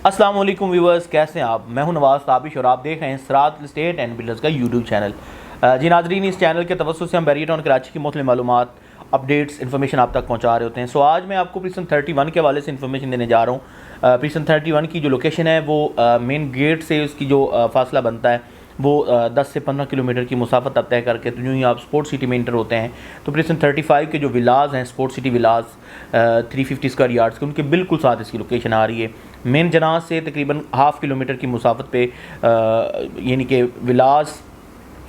अस्सलाम वालेकुम व्यूवर्स, कैसे हैं आप। मैं हूं नवाज ताबिश और आप देख रहे हैं सरात स्टेट एंड बिल्डर्स का यूट्यूब चैनल। जी नाजरीन, इस चैनल के तवज्जुह से हम बैरिया टाउन कराची की मुख्तलिफ मालूमात, अपडेट्स, इन्फॉर्मेशन आप तक पहुंचा रहे होते हैं। सो आज मैं आपको प्रीसन 31 के हवाले से इन्फॉर्मेशन देने जा रहा हूँ। प्रीसन 31 की जो लोकेशन है वो मेन गेट से उसकी जो फासला बनता है वो 10 से 15 किलोमीटर की मुसाफत आप तय करके तो यूँ ही आप स्पोर्ट सिटी में इंटर होते हैं तो प्रीसन 35 के जो विलाज हैं, sport city villas 350 square yards के, उनके बिल्कुल साथ इसकी लोकेशन आ रही है। मेन जनाज से तकरीबन हाफ़ किलोमीटर की मुसाफत पे यानी कि विलाज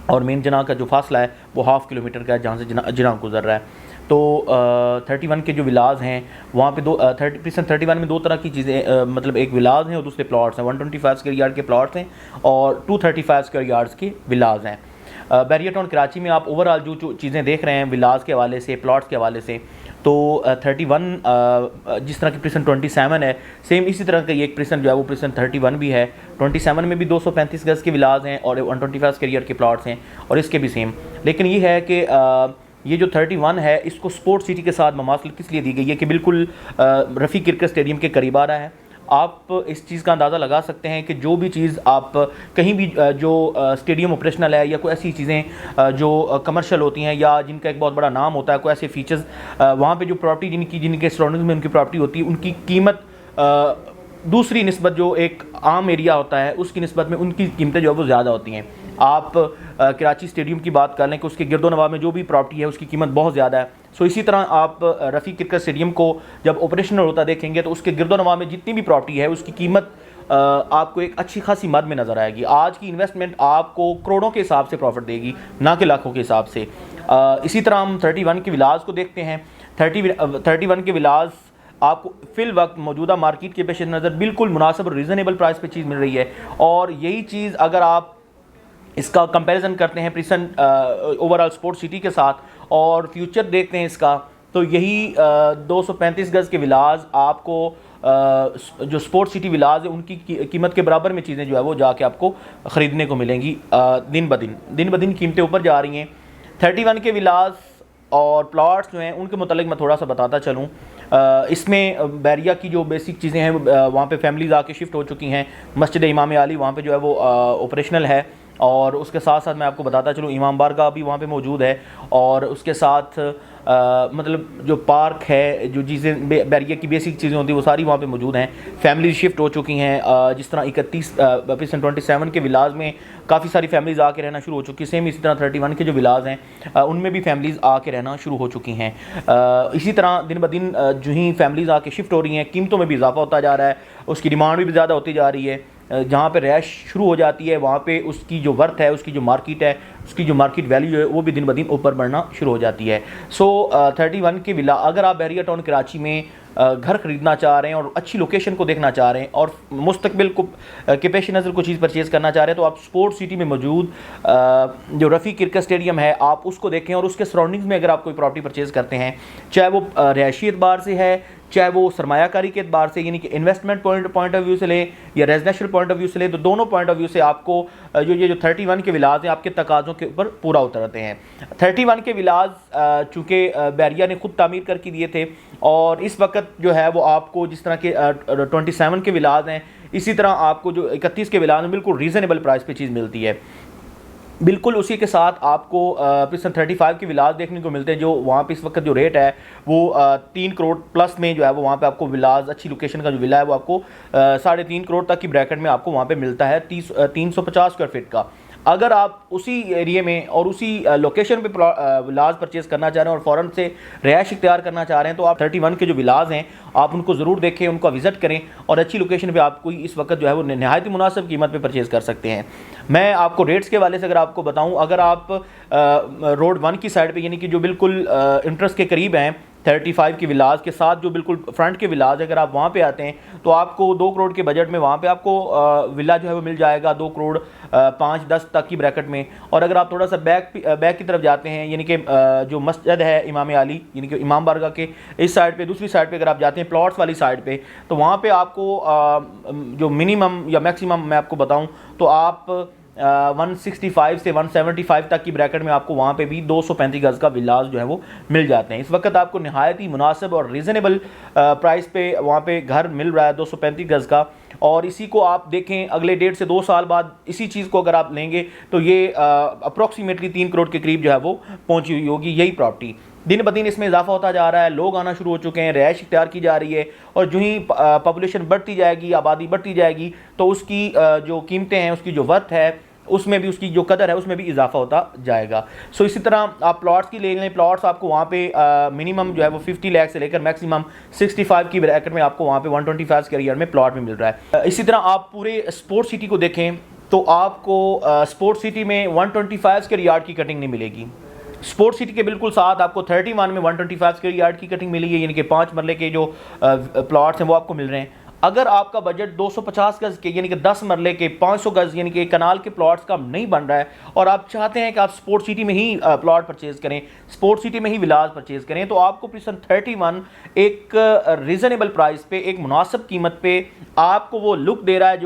और मेन जना का जो फासला है वो हाफ़ किलोमीटर का है जहाँ से जना गुजर रहा है। तो 31 के जो विलाज हैं वहाँ पे प्रीसन 31 में दो तरह की चीज़ें, मतलब एक विलाज हैं और दूसरे प्लॉट्स हैं। 125 स्क्वायर यार्ड के प्लॉट्स हैं और 235 स्क्वायर यार्ड्स के विलाज हैं। बैरिया टाउन कराची में आप ओवरऑल जो चीज़ें देख रहे हैं विलाज के हवाले से, प्लॉट्स के हवाले से, तो 31 जिस तरह की प्रीसन 27 है, सेम इसी तरह का ये एक प्रीसन जो है वो प्रीसन 31 भी है। 27 में भी 235 गज़ के विलाज हैं और 125 स्क्वायर यार्ड के प्लॉट्स हैं और इसके भी सेम। लेकिन ये है कि ये जो 31 है इसको स्पोर्ट्स सिटी के साथ ममासलत किस लिए दी गई है कि बिल्कुल रफ़ी क्रिकेट स्टेडियम के करीब आ रहा है। आप इस चीज़ का अंदाज़ा लगा सकते हैं कि जो भी चीज़ आप कहीं भी जो स्टेडियम ऑपरेशनल है या कोई ऐसी चीज़ें जो कमर्शियल होती हैं या जिनका एक बहुत बड़ा नाम होता है, कोई ऐसे फीचर्स वहाँ पे जो प्रॉपर्टी जिनके सराउंडिंग में उनकी प्रॉपर्टी होती है उनकी कीमत दूसरी निस्बत जो एक आम एरिया होता है उसकी निस्बत में उनकी कीमतें जो है वो ज़्यादा होती हैं। आप कराची स्टेडियम की बात कर लें कि उसके गिरदोनवा में जो भी प्रॉपर्टी है उसकी कीमत बहुत ज़्यादा है। सो इसी तरह आप रफ़ी क्रिकेट स्टेडियम को जब ऑपरेशनल होता देखेंगे तो उसके गिरदोनवा में जितनी भी प्रॉपर्टी है उसकी कीमत आपको एक अच्छी खासी मद में नज़र आएगी। आज की इन्वेस्टमेंट आपको करोड़ों के हिसाब से प्रॉफिट देगी, ना कि लाखों के हिसाब से। इसी तरह हम 31 के विलाज को देखते हैं। 31 के विलाज आपको फ़िल वक्त मौजूदा मार्केट के पेश नज़र बिल्कुल मुनासिब और रीज़नेबल प्राइस पे चीज़ मिल रही है। और यही चीज़ अगर आप इसका कंपैरिजन करते हैं प्रीसन ओवरऑल स्पोर्ट सिटी के साथ और फ्यूचर देखते हैं इसका, तो यही 235 गज़ के विलाज आपको जो स्पोर्ट सिटी विलाज है उनकी कीमत के बराबर में चीज़ें जो है वो जाके आपको ख़रीदने को मिलेंगी। दिन ब दिन कीमतें ऊपर जा रही हैं। 31 के विलाज और प्लॉट्स जो हैं उनके मुतालिक मैं थोड़ा सा बताता चलूँ। इसमें बैरिया की जो बेसिक चीज़ें हैं वहाँ पे फैमिलीज़ आके शिफ्ट हो चुकी हैं। मस्जिद इमाम अली वहाँ पे जो है वो ऑपरेशनल है और उसके साथ साथ मैं आपको बताता चलूँ इमाम बारगाह भी वहाँ पे मौजूद है और उसके साथ मतलब जो पार्क है, जो चीज़ें बैरिया की बेसिक चीज़ें होती हैं वो सारी वहाँ पे मौजूद हैं। फैमिलीज शिफ्ट हो चुकी हैं। जिस तरह 27 के विलाज में काफ़ी सारी फैमिलीज़ आके रहना शुरू हो चुकी हैं। सेम इसी तरह 31 के जो विलाज हैं उनमें भी फैमिलीज़ आके रहना शुरू हो चुकी हैं। इसी तरह दिन ब दिन जो ही फैमिलीज़ आके शिफ्ट हो रही हैं, कीमतों में भी इजाफा होता जा रहा है, उसकी डिमांड भी ज़्यादा होती जा रही है। जहाँ पे रैश शुरू हो जाती है वहाँ पे उसकी जो वर्थ है, उसकी जो मार्केट है, उसकी जो मार्केट वैल्यू है वो भी दिन ब दिन ऊपर बढ़ना शुरू हो जाती है। सो 31 के विला अगर आप बैरिया टाउन कराची में घर ख़रीदना चाह रहे हैं और अच्छी लोकेशन को देखना चाह रहे हैं और मुस्तकबिल को के पेश नज़र को चीज़ परचेज़ करना चाह रहे हैं तो आप स्पोर्ट सिटी में मौजूद जो रफ़ी क्रिकेट स्टेडियम है आप उसको देखें और उसके सराउंडिंग्स में अगर आप कोई प्रॉपर्टी परचेज़ करते हैं, चाहे वो रिहायशी एतबार से है, चाहे वो सरमायाकारी के एतबार से यानी कि इन्वेस्टमेंट पॉइंट ऑफ व्यू से ले या रेजिडेंशियल पॉइंट ऑफ व्यू से ले, तो दोनों पॉइंट ऑफ व्यू से आपको जो 31 के विलाज हैं आपके तकाज़ों के ऊपर पूरा उतरते हैं। 31 के विलाज चूँकि बैरिया ने खुद तामीर करके दिए थे और इस वक्त जो है वो आपको जिस तरह के 27 के विलाज हैं इसी तरह आपको जो 31 के विलाज में बिल्कुल रीज़नेबल प्राइस पे चीज़ मिलती है। बिल्कुल उसी के साथ आपको प्रीसन 35 के विलाज देखने को मिलते हैं जो वहाँ पे इस वक्त जो रेट है वो 3 करोड़ प्लस में जो है वो वहाँ पे आपको विलाज अच्छी लोकेशन का जो विला है वो आपको 3.5 करोड़ तक की ब्रैकेट में आपको वहाँ पे मिलता है 350 स्क्वायर फीट का। अगर आप उसी एरिया में और उसी लोकेशन पे विलाज परचेज़ करना चाह रहे हैं और फ़ौरन से रिहाइश इख्तियार करना चाह रहे हैं तो आप 31 के जो विलाज हैं आप उनको ज़रूर देखें, उनका विज़िट करें और अच्छी लोकेशन पे आपको इस वक्त जो है वो नहायत ही मुनासिब कीमत पे परचेज़ कर सकते हैं। मैं आपको रेट्स के वाले से अगर आपको बताऊं, अगर आप रोड 1 की साइड पे यानी कि जो बिल्कुल इंटरेस्ट के करीब हैं 35 के विलाज के साथ जो बिल्कुल फ्रंट के विलाज, अगर आप वहाँ पे आते हैं तो आपको 2 करोड़ के बजट में वहाँ पे आपको विला जो है वो मिल जाएगा 2 करोड़ 5-10 तक की ब्रैकेट में। और अगर आप थोड़ा सा बैक की तरफ जाते हैं यानी कि जो मस्जिद है इमाम अली यानी कि इमाम बारगाह के इस साइड पे, दूसरी साइड पे अगर आप जाते हैं प्लॉट्स वाली साइड पे, तो वहाँ पे आपको जो मिनिमम या मैक्सिमम मैं आपको बताऊँ तो आप 165 से 175 तक की ब्रैकेट में आपको वहाँ पे भी 235 गज़ का विलास जो है वो मिल जाते हैं। इस वक्त आपको नहायत ही मुनासिब और रीज़नेबल प्राइस पे वहाँ पे घर मिल रहा है 235 गज़ का। और इसी को आप देखें अगले 1.5 से 2 साल बाद इसी चीज़ को अगर आप लेंगे तो ये अप्रॉक्सीमेटली 3 करोड़ के करीब जो है वो पहुंची हुई होगी यही प्रॉपर्टी। दिन ब दिन इसमें इजाफा होता जा रहा है, लोग आना शुरू हो चुके हैं, रिहाइश इख्तियार की जा रही है और जो ही पॉपुलेशन बढ़ती जाएगी, आबादी बढ़ती जाएगी तो उसकी जो कीमतें हैं, उसकी जो वर्थ है, उसमें भी उसकी जो कदर है उसमें भी इजाफा होता जाएगा। सो इसी तरह आप प्लॉट्स की ले लें, प्लॉट्स आपको वहाँ पे मिनिमम जो है वो 50 लाख से लेकर मैक्सिमम 65 की ब्रैकेट में आपको वहाँ पे 125 के ईयर में प्लॉट भी मिल रहा है। इसी तरह आप पूरे स्पोर्ट्स सिटी को देखें तो आपको स्पोर्ट्स सिटी में 125 के यार्ड की कटिंग नहीं मिलेगी। स्पोर्ट्स सिटी के बिल्कुल साथ आपको 31 में 125 के यार्ड की कटिंग मिली है, यानी कि 5 मरले के जो प्लॉट्स हैं वो आपको मिल रहे हैं। अगर आपका बजट 250 गज़ के यानी कि 10 मरले के 500 गज़ यानी कि कनाल के प्लॉट्स का नहीं बन रहा है और आप चाहते हैं कि आप स्पोर्ट्स सिटी में ही प्लॉट परचेज़ करें, स्पोर्ट्स सिटी में ही विलास परचेज़ करें, तो आपको प्रिसन 31 एक रीज़नेबल प्राइस पे, एक मुनासिब कीमत पे आपको वो लुक दे रहा है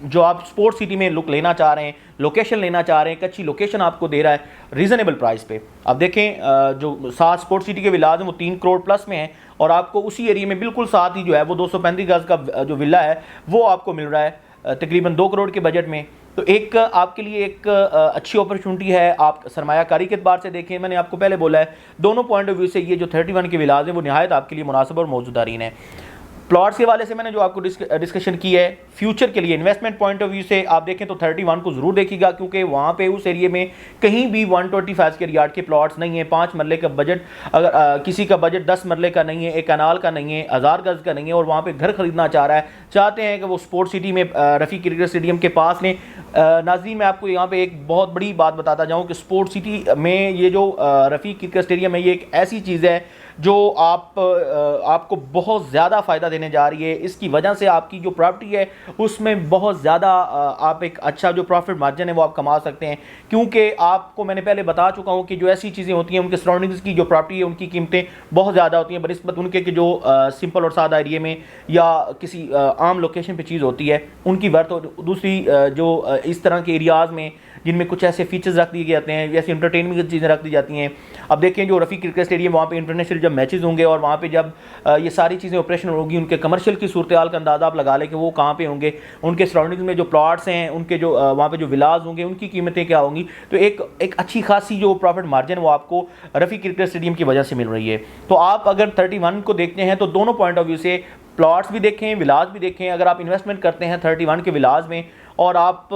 जो आप स्पोर्ट्स सिटी में लुक लेना चाह रहे हैं, लोकेशन लेना चाह रहे हैं, एक अच्छी लोकेशन आपको दे रहा है रीज़नेबल प्राइस पे। अब देखें जो साथ स्पोर्ट्स सिटी के विलाज हैं वो 3 करोड़ प्लस में हैं और आपको उसी एरिया में बिल्कुल साथ ही जो है वो 235 गज़ का जो विला है वो आपको मिल रहा है तकरीबन 2 करोड़ के बजट में। तो एक आपके लिए एक अच्छी अपॉर्चुनिटी है। आप सरमायाकारी के एतबार से देखें, मैंने आपको पहले बोला है दोनों पॉइंट ऑफ व्यू से ये जो 31 के विलाज हैं वो नहायत आपके लिए मुनासिब और मौजूदारीन है। प्लॉट्स के वाले से मैंने जो आपको डिस्कशन की है, फ्यूचर के लिए इन्वेस्टमेंट पॉइंट ऑफ व्यू से आप देखें तो 31 को ज़रूर देखिएगा क्योंकि वहाँ पे उस एरिया में कहीं भी 125 के यार्ड के प्लॉट्स नहीं है। 5 मरले का बजट अगर किसी का बजट 10 मरले का नहीं है, एक कनाल का नहीं है, 1000 गज़ का नहीं है और वहाँ पे घर खरीदना चाह रहा है, चाहते हैं कि वो स्पोर्ट्स सिटी में रफ़ी क्रिकेट स्टेडियम के पास लें। नाज़रीन मैं आपको यहाँ पर एक बहुत बड़ी बात बताता जाऊँ कि स्पोर्ट्स सिटी में ये जो रफ़ी क्रिकेट स्टेडियम है ये एक ऐसी चीज़ है जो आपको बहुत ज़्यादा फ़ायदा देने जा रही है। इसकी वजह से आपकी जो प्रॉपर्टी है उसमें बहुत ज़्यादा आप एक अच्छा जो प्रॉफिट मार्जिन है वो आप कमा सकते हैं क्योंकि आपको मैंने पहले बता चुका हूँ कि जो ऐसी चीज़ें होती हैं उनके सराउंडिंग्स की जो प्रॉपर्टी है उनकी कीमतें बहुत ज़्यादा होती हैं बनिस्बत उनके कि जो सिंपल और सादा एरिया में या किसी आम लोकेशन पर चीज़ होती है उनकी वर्थ। और दूसरी जो इस तरह के एरियाज़ में जिनमें कुछ ऐसे फीचर्स रख दिए जाते हैं, जैसे इंटरटेनमेंट की चीज़ें रख दी जाती हैं। अब देखें जो रफ़ी क्रिकेट स्टेडियम वहाँ पे इंटरनेशनल जब मैचेस होंगे और वहाँ पे जब ये सारी चीज़ें ऑपरेशन होगी, उनके कमर्शियल की सूरत हाल का अंदाज़ा आप लगा लें कि वो कहाँ पे होंगे, उनके सराउंडिंग्स में जो प्लॉट्स हैं, उनके जो वहाँ पे जो विलाज होंगे उनकी कीमतें क्या होंगी। तो एक अच्छी खासी जो प्रॉफिट मार्जिन वो आपको रफ़ी क्रिकेट स्टेडियम की वजह से मिल रही है। तो आप अगर 31 को देखते हैं तो दोनों पॉइंट ऑफ व्यू से प्लॉट्स भी देखें, विलाज भी देखें। अगर आप इन्वेस्टमेंट करते हैं 31 के विलाज में और आप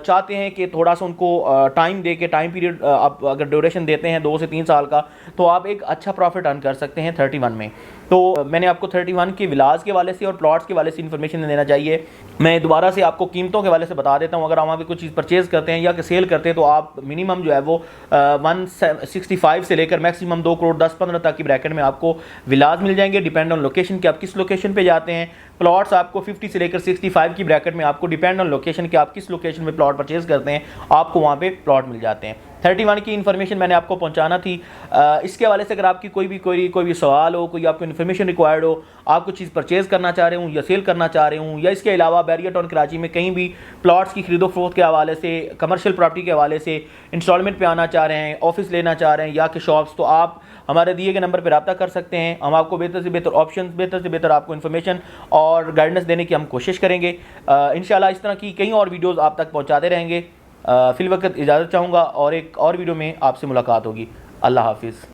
चाहते हैं कि थोड़ा सा उनको टाइम दे के, टाइम पीरियड आप अगर ड्यूरेशन देते हैं 2 से 3 साल का, तो आप एक अच्छा प्रॉफिट अर्न कर सकते हैं 31 में। तो मैंने आपको 31 के विलाज के वाले से और प्लॉट्स के वाले से इन्फॉर्मेशन देना चाहिए। मैं दोबारा से आपको कीमतों के वाले से बता देता हूँ। अगर आप वहाँ पे कुछ चीज़ परचेज़ करते हैं या कि सेल करते हैं तो आप मिनिमम जो है वो 165 से लेकर मैक्सिमम 2 करोड़ 10-15 तक की ब्रैकेट में आपको विलाज मिल जाएंगे, डिपेंड ऑन लोकेशन कि आप किस लोकेशन पे जाते हैं। प्लॉट्स आपको 50 से लेकर 65 की ब्रैकेट में आपको डिपेंड ऑन लोकेशन कि आप किस लोकेशन में प्लॉट परचेज़ करते हैं, आपको वहाँ पे प्लॉट मिल जाते हैं। 31 की इन्फॉर्मेशन मैंने आपको पहुंचाना थी। इसके हवाले से अगर आपकी कोई भी सवाल हो, कोई आपको इन्फॉर्मेशन रिक्वायर्ड हो, आप कुछ चीज़ परचेज़ करना चाह रहे हूँ या सेल करना चाह रहे हूँ, या इसके अलावा बैरियर टाउन कराची में कहीं भी प्लॉट्स की खरीदो फरोख्त के हवाले से, कमर्शियल प्रॉपर्टी के हवाले से इंस्टॉलमेंट पे आना चाह रहे हैं, ऑफिस लेना चाह रहे हैं या कि शॉप्स, तो आप हमारे दिए गए नंबर पर रब्ता कर सकते हैं। हम आपको बेहतर से बेहतर ऑप्शन, बेहतर से बेहतर आपको इन्फॉर्मेशन और गाइडेंस देने की हम कोशिश करेंगे। इंशाल्लाह इस तरह की कई और वीडियोज़ आप तक पहुँचाते रहेंगे। फिल वक्त इजाज़त चाहूँगा और एक और वीडियो में आपसे मुलाकात होगी। अल्लाह हाफिज़।